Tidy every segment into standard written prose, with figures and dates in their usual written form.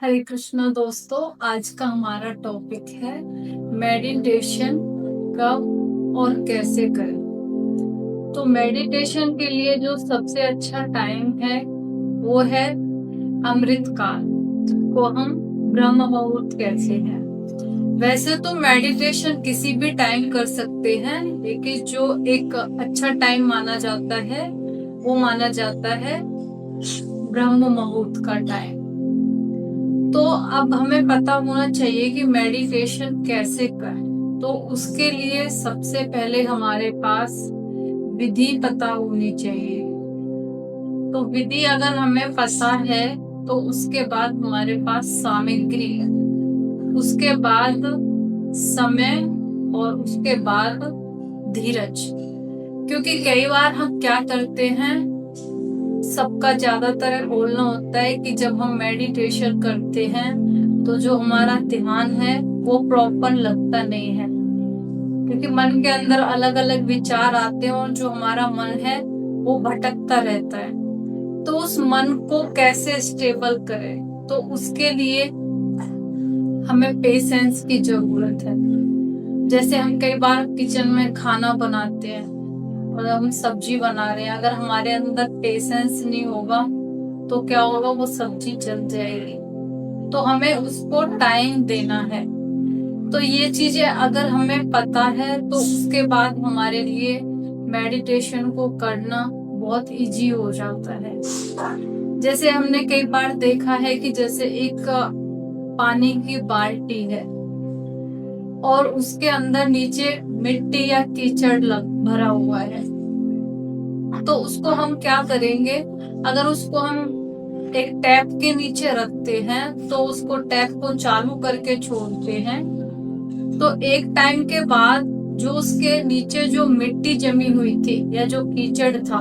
हरे कृष्णा दोस्तों, आज का हमारा टॉपिक है मेडिटेशन कब और कैसे करें। तो मेडिटेशन के लिए जो सबसे अच्छा टाइम है वो है अमृत काल, को हम ब्रह्म मुहूर्त कहते हैं। वैसे तो मेडिटेशन किसी भी टाइम कर सकते हैं, लेकिन जो एक अच्छा टाइम माना जाता है वो माना जाता है ब्रह्म मुहूर्त का टाइम। तो अब हमें पता होना चाहिए कि मेडिटेशन कैसे करें। तो उसके लिए सबसे पहले हमारे पास विधि पता होनी चाहिए। तो विधि अगर हमें पता है तो उसके बाद हमारे पास सामग्री है, उसके बाद समय और उसके बाद धीरज। क्योंकि कई बार हम क्या करते हैं, सबका ज्यादातर बोलना होता है कि जब हम मेडिटेशन करते हैं तो जो हमारा ध्यान है वो प्रॉपर लगता नहीं है, क्योंकि मन के अंदर अलग अलग विचार आते हैं और जो हमारा मन है वो भटकता रहता है। तो उस मन को कैसे स्टेबल करें, तो उसके लिए हमें पेशेंस की जरूरत है। जैसे हम कई बार किचन में खाना बनाते हैं और हम सब्जी बना रहे हैं, अगर हमारे अंदर पेशेंस नहीं होगा तो क्या होगा, वो सब्जी जल जाएगी। तो हमें उसको टाइम देना है। तो ये चीजें अगर हमें पता है तो उसके बाद हमारे लिए मेडिटेशन को करना बहुत इजी हो जाता है। जैसे हमने कई बार देखा है कि जैसे एक पानी की बाल्टी है और उसके अंदर नीचे मिट्टी या कीचड़ भरा हुआ है, तो उसको हम क्या करेंगे, अगर उसको हम एक टैप के नीचे रखते हैं तो उसको टैप को चालू करके छोड़ते हैं, तो एक टाइम के बाद जो उसके नीचे जो मिट्टी जमी हुई थी या जो कीचड़ था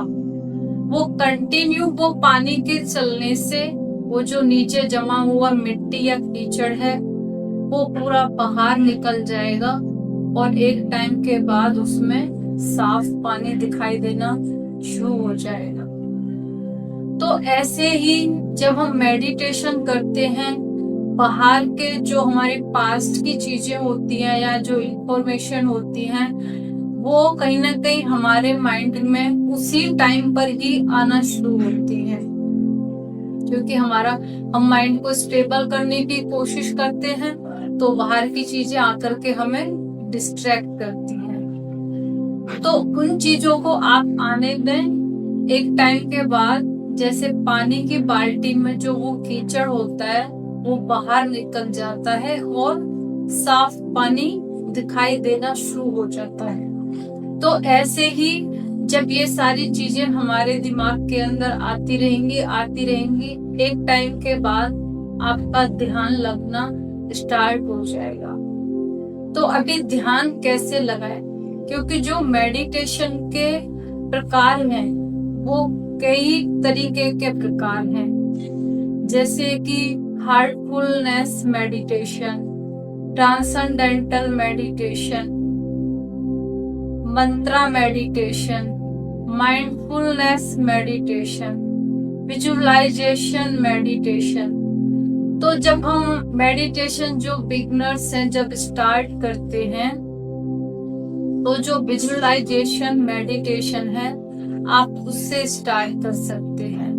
वो कंटिन्यू वो पानी के चलने से वो जो नीचे जमा हुआ मिट्टी या कीचड़ है वो पूरा बाहर निकल जाएगा और एक टाइम के बाद उसमें साफ पानी दिखाई देना शुरू हो जाएगा। तो ऐसे ही जब हम मेडिटेशन करते हैं, बाहर के जो हमारे पास्ट की चीजें होती हैं या जो इंफॉर्मेशन होती हैं वो कहीं ना कहीं हमारे माइंड में उसी टाइम पर ही आना शुरू होती है, क्योंकि हम माइंड को स्टेबल करने की कोशिश करते हैं तो बाहर की चीजें आकर के हमें डिस्ट्रैक्ट करती हैं। तो उन चीजों को आप आने दें। एक टाइम के बाद जैसे पानी की बाल्टी में जो वो कीचड़ होता है वो बाहर निकल जाता है और साफ पानी दिखाई देना शुरू हो जाता है। तो ऐसे ही जब ये सारी चीजें हमारे दिमाग के अंदर आती रहेंगी, एक टाइम के बाद आपका ध्यान लगना स्टार्ट हो जाएगा। तो अभी ध्यान कैसे लगाएं, क्योंकि जो मेडिटेशन के प्रकार हैं वो कई तरीके के प्रकार हैं, जैसे कि heartfulness meditation, transcendental meditation, mantra meditation, mindfulness meditation, visualisation meditation. तो जब हम मेडिटेशन जो बिगनर्स हैं जब स्टार्ट करते हैं तो जो विजुअलाइजेशन मेडिटेशन है आप उससे स्टार्ट कर सकते हैं।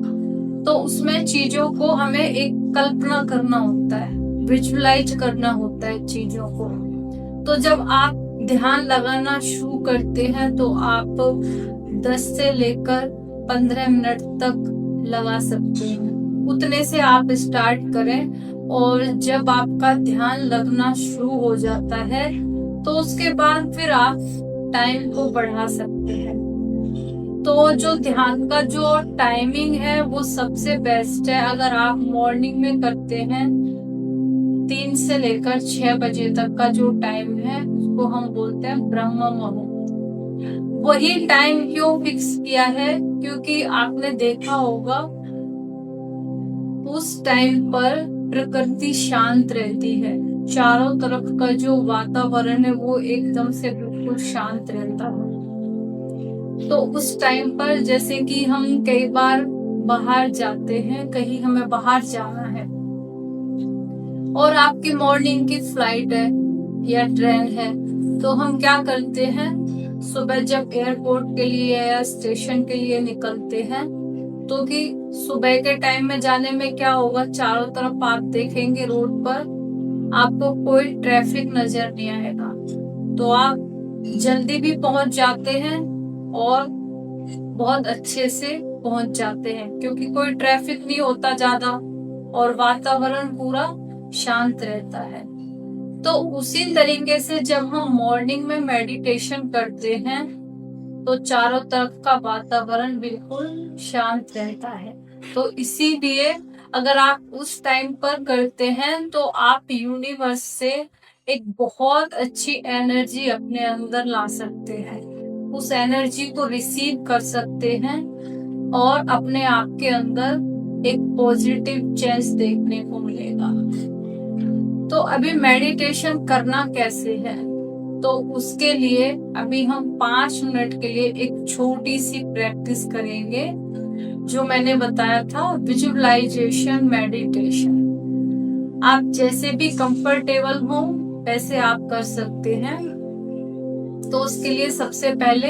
तो उसमें चीजों को हमें एक कल्पना करना होता है, विजुअलाइज करना होता है चीजों को। तो जब आप ध्यान लगाना शुरू करते हैं तो आप 10 से लेकर 15 मिनट तक लगा सकते हैं, उतने से आप स्टार्ट करें। और जब आपका ध्यान लगना शुरू हो जाता है तो उसके बाद फिर आप टाइम को बढ़ा सकते हैं। तो जो ध्यान का जो टाइमिंग है वो सबसे बेस्ट है। अगर आप मॉर्निंग में करते हैं 3 से लेकर 6 बजे तक का जो टाइम है उसको हम बोलते हैं ब्रह्म मुहूर्त। वही टाइम क्यों फिक्स किया है, क्योंकि आपने देखा होगा उस टाइम पर प्रकृति शांत रहती है, चारों तरफ का जो वातावरण है वो एकदम से बिल्कुल शांत रहता है। तो उस टाइम पर जैसे कि हम कई बार बाहर जाते हैं, कहीं हमें बाहर जाना है और आपकी मॉर्निंग की फ्लाइट है या ट्रेन है, तो हम क्या करते हैं, सुबह जब एयरपोर्ट के लिए या स्टेशन के लिए निकलते हैं, तो कि सुबह के टाइम में जाने में क्या होगा, चारों तरफ आप देखेंगे रोड पर आपको कोई ट्रैफिक नजर नहीं आएगा, तो आप जल्दी भी पहुंच जाते हैं और बहुत अच्छे से पहुंच जाते हैं, क्योंकि कोई ट्रैफिक नहीं होता ज्यादा और वातावरण पूरा शांत रहता है। तो उसी तरीके से जब हम मॉर्निंग में मेडिटेशन करते हैं, तो चारों तरफ का वातावरण बिल्कुल शांत रहता है। तो इसीलिए अगर आप उस टाइम पर करते हैं, तो आप यूनिवर्स से एक बहुत अच्छी एनर्जी अपने अंदर ला सकते हैं, उस एनर्जी को रिसीव कर सकते हैं और अपने आप के अंदर एक पॉजिटिव चेंज देखने को मिलेगा। तो अभी मेडिटेशन करना कैसे है, तो उसके लिए अभी हम 5 मिनट के लिए एक छोटी सी प्रैक्टिस करेंगे, जो मैंने बताया था, विजुअलाइजेशन मेडिटेशन। आप जैसे भी कंफर्टेबल हो वैसे आप कर सकते हैं। तो उसके लिए सबसे पहले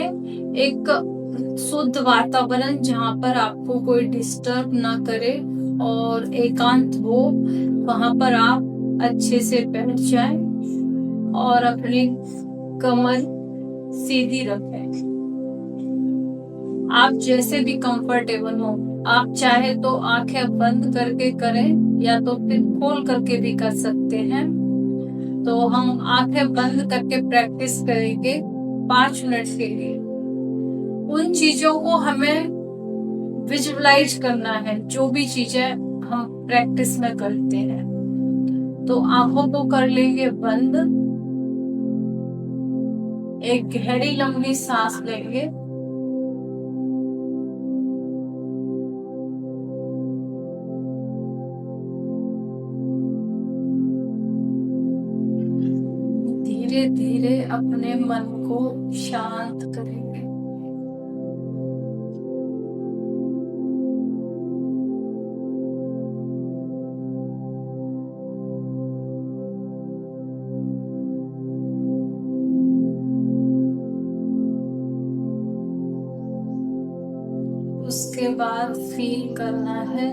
एक शुद्ध वातावरण, जहाँ पर आपको कोई डिस्टर्ब ना करे और एकांत हो, वहां पर आप अच्छे से बैठ जाएं और अपनी कमर सीधी रखें। आप जैसे भी कंफर्टेबल हो, आप चाहे तो आंखें बंद करके करें या तो फिर खोल करके भी कर सकते हैं। तो हम आंखें बंद करके प्रैक्टिस करेंगे 5 मिनट के लिए। उन चीजों को हमें विजुअलाइज करना है, जो भी चीजें हम प्रैक्टिस में करते हैं। तो आंखों को कर लेंगे बंद, एक गहरी लंबी सांस लेंगे, धीरे धीरे अपने मन को शांत करेंगे। उसके बाद फील करना है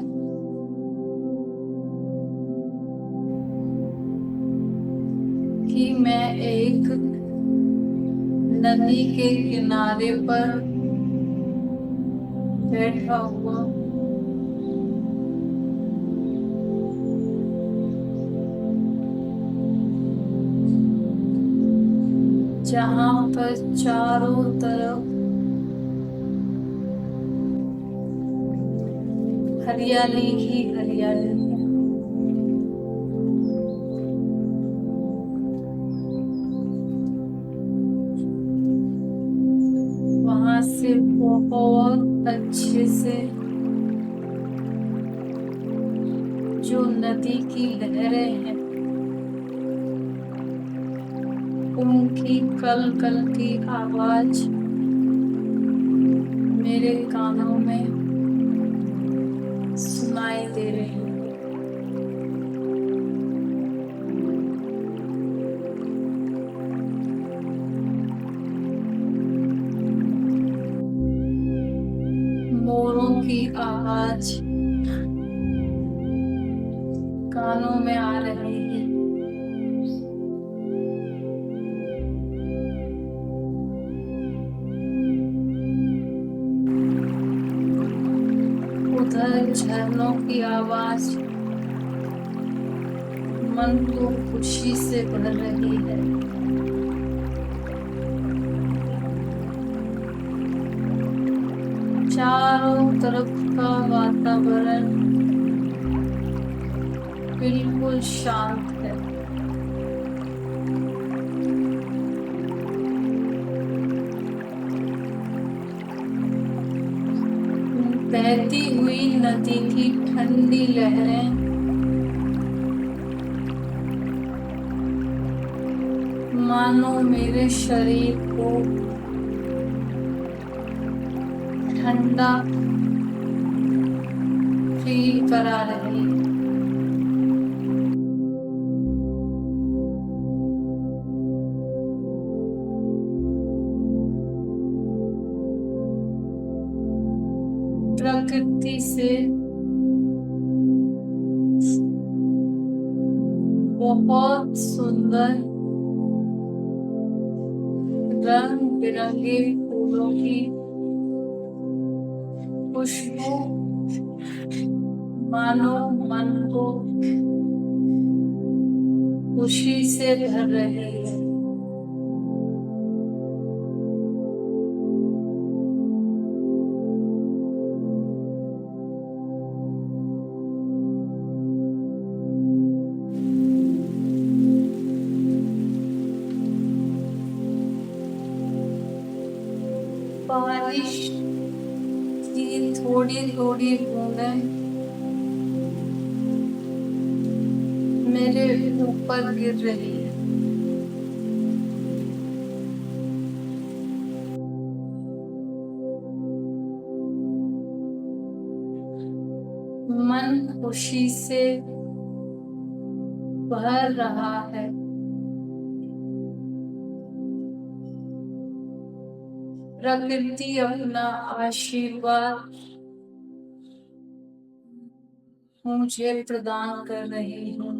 कि मैं एक नदी के किनारे पर बैठा हुआ, जहाँ पर चारों तरफ हरियाली ही हरियाली है। वहां से बहुत अच्छे से जो नदी की लहरें हैं, उनकी कल कल की आवाज मेरे कानों में सुनाई दे रही है। मोरों की आवाज कानों में आ रही है। उधर झरनों की आवाज मन को खुशी से भर रही है। चारों तरफ का वातावरण बिल्कुल शांत है। बहती हुई नदी की ठंडी लहरें मानो मेरे शरीर को ठंडा फील करा रही है। प्रकृति से बहुत सुंदर रंग बिरंगे फूलों की खुशबू मानो मन को खुशी से भर रही है। बारिश की थोड़ी थोड़ी बूंदें मेरे ऊपर गिर रही है। मन खुशी से भर रहा है। प्रकृति अपना आशीर्वाद मुझे प्रदान कर रही है।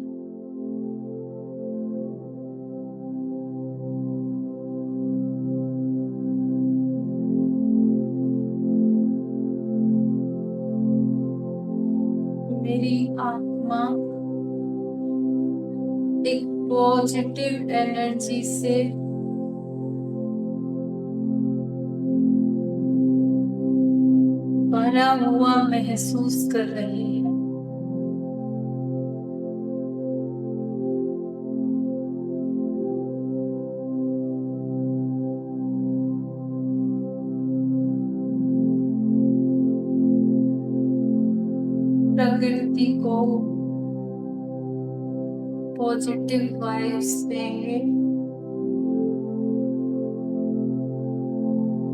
मेरी आत्मा एक पॉजिटिव एनर्जी से भरा हुआ महसूस कर रही है। प्रकृति को पॉजिटिव वाइब्स देंगे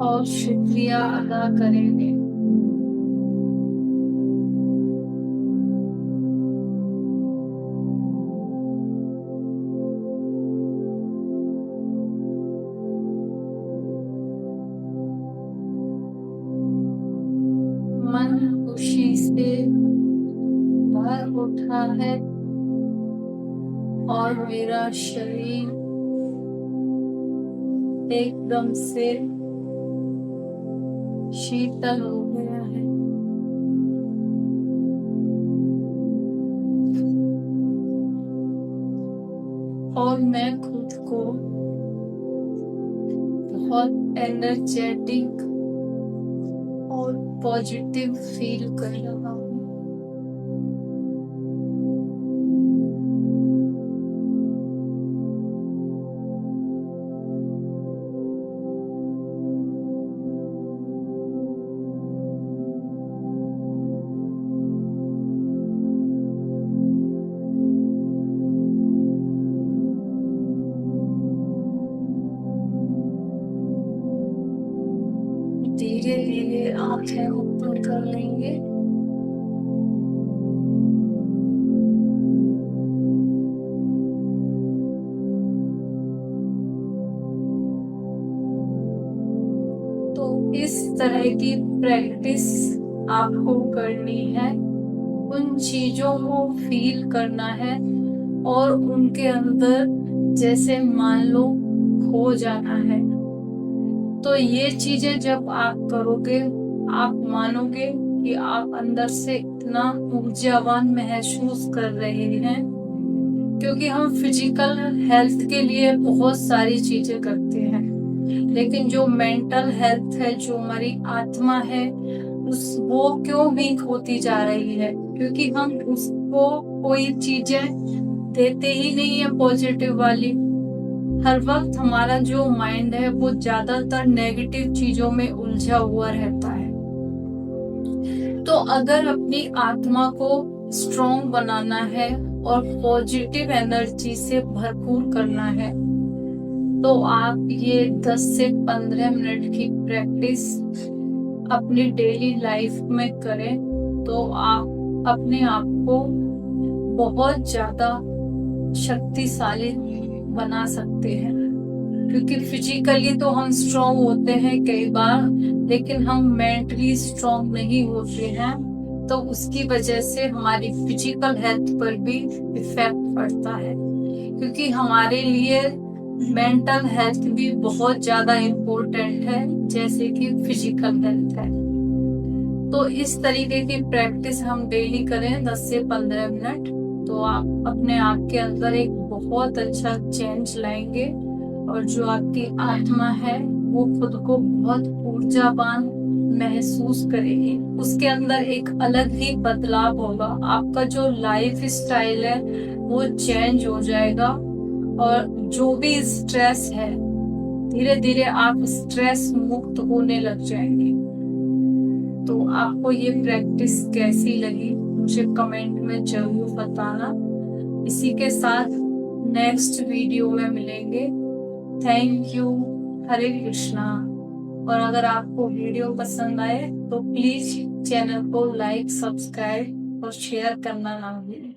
और शुक्रिया अदा करेंगे। मन खुशी से भर उठा है और मेरा शरीर एकदम से शीतल हो गया है। और मैं खुद को बहुत एनर्जेटिक और पॉजिटिव फील कर रहा हूँ। धीरे धीरे आंखें ओपन कर लेंगे। तो इस तरह की प्रैक्टिस आपको करनी है। उन चीजों को फील करना है और उनके अंदर जैसे मान लो खो जाना है। तो ये चीजें जब आप करोगे आप मानोगे कि आप अंदर से इतना ऊर्जावान महसूस कर रहे हैं। क्योंकि हम फिजिकल हेल्थ के लिए बहुत सारी चीजें करते हैं, लेकिन जो मेंटल हेल्थ है, जो हमारी आत्मा है, वो क्यों वीक होती जा रही है? क्योंकि हम उसको कोई चीजें देते ही नहीं है पॉजिटिव वाली। हर वक्त हमारा जो माइंड है वो ज्यादातर नेगेटिव चीजों में उलझा हुआ रहता है। तो अगर अपनी आत्मा को स्ट्रॉन्ग बनाना है और पॉजिटिव एनर्जी से भरपूर करना है, तो आप ये 10 से 15 मिनट की प्रैक्टिस अपनी डेली लाइफ में करें तो आप अपने आप को बहुत ज्यादा शक्तिशाली बना सकते हैं। क्योंकि फिजिकली तो हम स्ट्रांग होते हैं कई बार, लेकिन हम मेंटली स्ट्रांग नहीं होते हैं, तो उसकी वजह से हमारी फिजिकल हेल्थ पर भी इफेक्ट पड़ता है। क्योंकि हमारे लिए मेंटल हेल्थ भी बहुत ज्यादा इम्पोर्टेंट है, जैसे कि फिजिकल हेल्थ है। तो इस तरीके की प्रैक्टिस हम डेली करें 10 से 15 मिनट, तो आप अपने आप के अंदर एक बहुत अच्छा चेंज लाएंगे, और जो आपकी आत्मा है वो खुद को बहुत ऊर्जावान महसूस करेगी। उसके अंदर एक अलग ही बदलाव होगा, आपका जो लाइफ स्टाइल है वो चेंज हो जाएगा, और जो भी स्ट्रेस है धीरे धीरे आप स्ट्रेस मुक्त होने लग जाएंगे। तो आपको ये प्रैक्टिस कैसी लगी मुझे कमेंट में जरूर बताना। इसी के साथ नेक्स्ट वीडियो में मिलेंगे। Thank you. हरे कृष्णा। और अगर आपको वीडियो पसंद आए तो प्लीज चैनल को लाइक, सब्सक्राइब और शेयर करना ना भूलें।